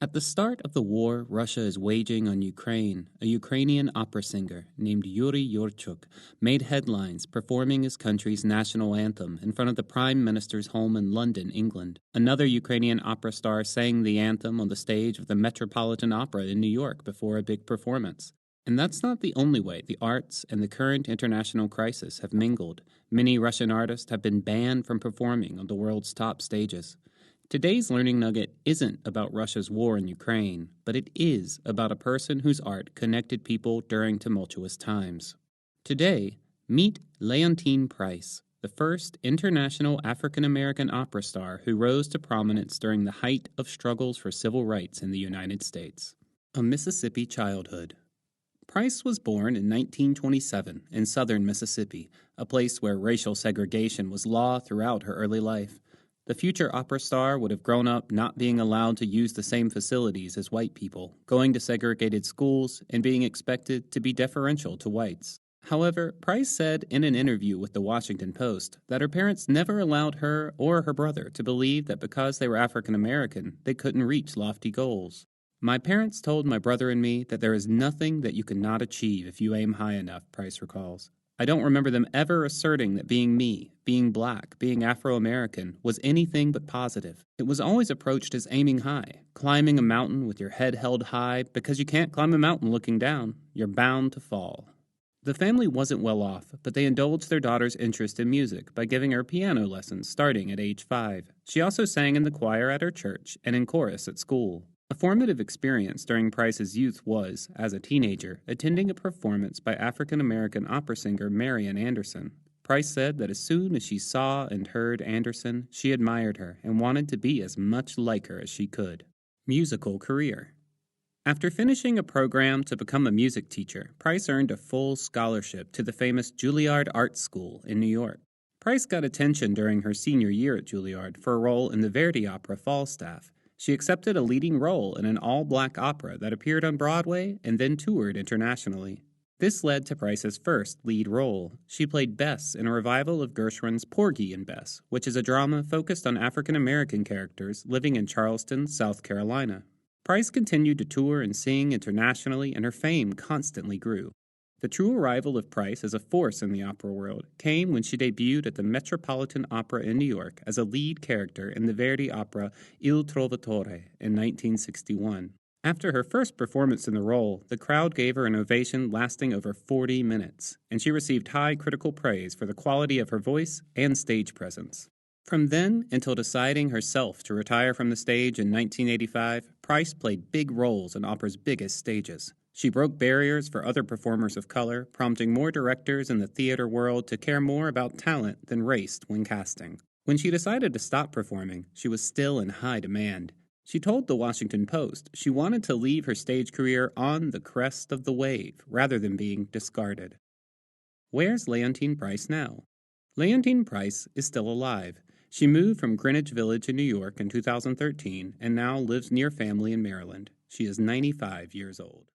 At the start of the war Russia is waging on Ukraine, a Ukrainian opera singer named Yuri Yurchuk made headlines performing his country's national anthem in front of the Prime Minister's home in London, England. Another Ukrainian opera star sang the anthem on the stage of the Metropolitan Opera in New York before a big performance. And that's not the only way the arts and the current international crisis have mingled. Many Russian artists have been banned from performing on the world's top stages. Today's Learning Nugget isn't about Russia's war in Ukraine, but it is about a person whose art connected people during tumultuous times. Today, meet Leontyne Price, the first international African-American opera star who rose to prominence during the height of struggles for civil rights in the United States. A Mississippi childhood. Price was born in 1927 in southern Mississippi, a place where racial segregation was law throughout her early life. The future opera star would have grown up not being allowed to use the same facilities as white people, going to segregated schools, and being expected to be deferential to whites. However, Price said in an interview with the Washington Post that her parents never allowed her or her brother to believe that because they were African American, they couldn't reach lofty goals. "My parents told my brother and me that there is nothing that you cannot achieve if you aim high enough," Price recalls. "I don't remember them ever asserting that being me, being black, being Afro-American, was anything but positive. It was always approached as aiming high, climbing a mountain with your head held high, because you can't climb a mountain looking down. You're bound to fall." The family wasn't well off, but they indulged their daughter's interest in music by giving her piano lessons starting at age 5. She also sang in the choir at her church and in chorus at school. A formative experience during Price's youth was, as a teenager, attending a performance by African-American opera singer Marian Anderson. Price said that as soon as she saw and heard Anderson, she admired her and wanted to be as much like her as she could. Musical career. After finishing a program to become a music teacher, Price earned a full scholarship to the famous Juilliard Art School in New York. Price got attention during her senior year at Juilliard for a role in the Verdi opera Falstaff. She accepted a leading role in an all-black opera that appeared on Broadway and then toured internationally. This led to Price's first lead role. She played Bess in a revival of Gershwin's Porgy and Bess, which is a drama focused on African-American characters living in Charleston, South Carolina. Price continued to tour and sing internationally, and her fame constantly grew. The true arrival of Price as a force in the opera world came when she debuted at the Metropolitan Opera in New York as a lead character in the Verdi opera Il Trovatore in 1961. After her first performance in the role, the crowd gave her an ovation lasting over 40 minutes, and she received high critical praise for the quality of her voice and stage presence. From then until deciding herself to retire from the stage in 1985, Price played big roles in opera's biggest stages. She broke barriers for other performers of color, prompting more directors in the theater world to care more about talent than race when casting. When she decided to stop performing, she was still in high demand. She told the Washington Post she wanted to leave her stage career on the crest of the wave rather than being discarded. Where's Leontyne Price now? Leontyne Price is still alive. She moved from Greenwich Village in New York in 2013 and now lives near family in Maryland. She is 95 years old.